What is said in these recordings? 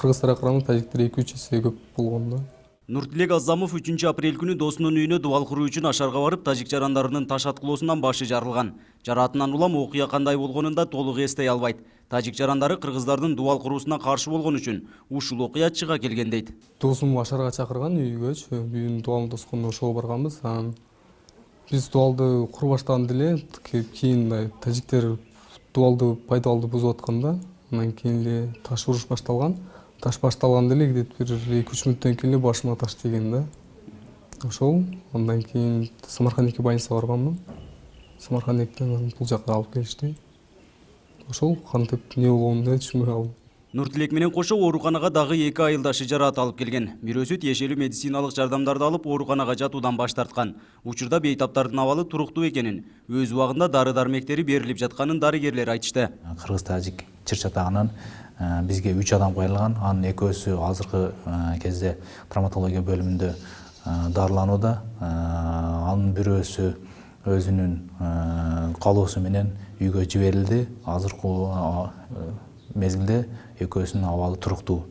кыргыздарга караганда тажиктер 2-3 эсе көп болгон да. Нуртилек Азамов 3 апрель күнү досунун үйүнө дубал куруу үчүн Ашарга барып, тажик жарандарынын таш аткылоосунан башы жарылган. Жараатынан улам окуя кандай болгонун да толук эстей албайт. Тажик жарандары кыргыздардын дубал куруусуна каршы болгон үчүн ушул окуя чыга келген дейт. Досум Ашарга чакырган үйгөчү, үйүнүн дубалын тоскондо ошого барганбыз. Биз дубалды кура баштаганда эле кийин тажиктер дубалды пайдалуу бузуп атканда, андан кийин эле таш уруш башталган. Таш башталганда эле где-то бир 2-3 мүнөттөн кийин эле башыма таш тийген да. Ошол андан кийин Самарканддагы больницага барганмын. Самаркандден бул жакка алып келишти. Ошол кантип эмне болгонун түшүнбөй калдым. Нуртилек менен кошо ооруканага дагы 2 айылдашы жараат алып келген. Бирөөсү тиешелүү медициналык жардамдарды алып ооруканага жатуудан баш тарткан. Учурда бейтаптардын абалы туруктуу экенин, өз убагында дары-дармектери берилип жатканын дарыгерлер айтышты. Кыргыз-тажик чыр-чатагынан бизге 3 адам кайрылган. Анын экөөсү азыркы кезде травматология бөлүмүндө дарыланууда. Анын бирөөсү өзүнүн калоосу менен үйгө жиберилди. Азыркы мезгилде экөөсүнүн абалы туруктуу.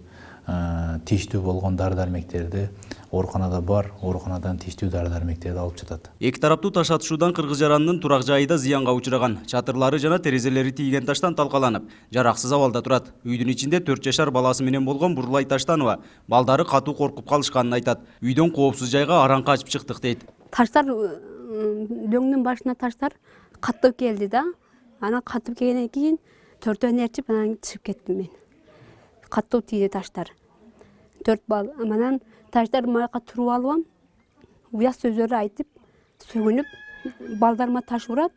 Тийиштүү болгон дары-дармектерди ооруканада бар, ооруканадан тийиштүү дары-дармектерди алып жатат. Эки тараптуу таш атышуудан кыргыз жаранынын турак жайы да зыянга учураган. Чатырлары жана терезелери тийген таштан талкаланып, жараксыз абалда турат. Үйдүн ичинде 4 жашар баласы менен болгон Бурлай Таштанова балдары катуу коркуп калышканын айтат. Үйдөн коопсуз жайга араң качып чыктык дейт. Таштар дөңнүн башына таштар катып келди да. Анан катып келгенден кийин төртөөнү ээрчип анан чыгып кеттим мен. Катуу тийди таштар. 4 бал. Анан таштар маяка туруп алып, уяз сөздөрү айтып, сөгүнүп, балдарыма таш урат.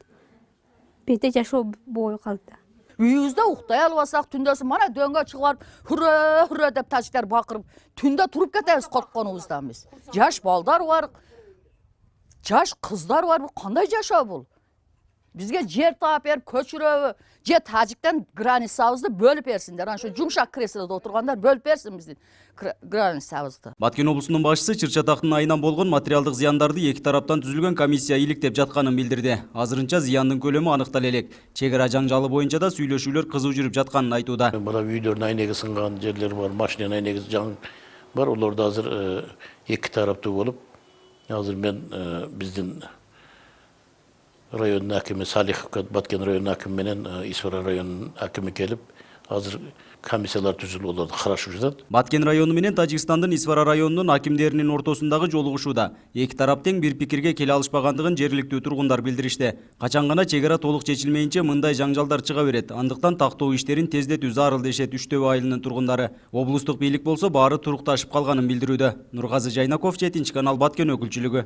Бете жашоо болбой калды. Үйүбүздө уктай албасак түндөсү мана дөңгө чыгып барып хүрө деп тажиктер бакырып, түндө туруп кетебиз коркконубуздан биз. Жаш балдар бар, жаш кыздар бар, бул кандай жашоо бул? Бизге жер таап берип көчүрөбү, же тажиктен границабызды бөлүп берсиндер. Ана ошо жумшак креслодо отургандар бөлүп берсин биздин границабызды. Баткен облусунун башчысы чыр-чатактын айынан болгон материалдык зыяндарды эки тараптан түзүлгөн комиссия иликтеп жатканын билдирди. Азырынча зыяндын көлөмү аныктала элек. Чек ара жаңжалы боюнча да сүйлөшүүлөр кызуу жүрүп жатканын айтууда. Мына үйлөрдүн айнеги сынган жерлер бар, машинанын айнеги жаң бар. Олордо азыр эки тараптуу болуп, азыр мен биздин районун акими Салиховго, Баткен районунун акими менен Исфара районунун акими келип, азыр комиссиялар түзүлүп олорду карашып жатат. Баткен району менен Тажикстандын Исфара районунун акимдеринин ортосундагы жолугушууда эки тарап тең бир пикирге келе алышпагандыгын жергиликтүү тургундар билдиришти. Качан гана чек ара толук чечилмейинче мындай жаңжалдар чыга берет. Андыктан тактоо иштерин тездетүү зарыл дешет Үчтөбө айылынын тургундары. Облустук бийлик болсо баары турукташып калганын билдирүүдө. Нургазы Жайнаков, 7 канал, Баткен өкүлчүлүгү.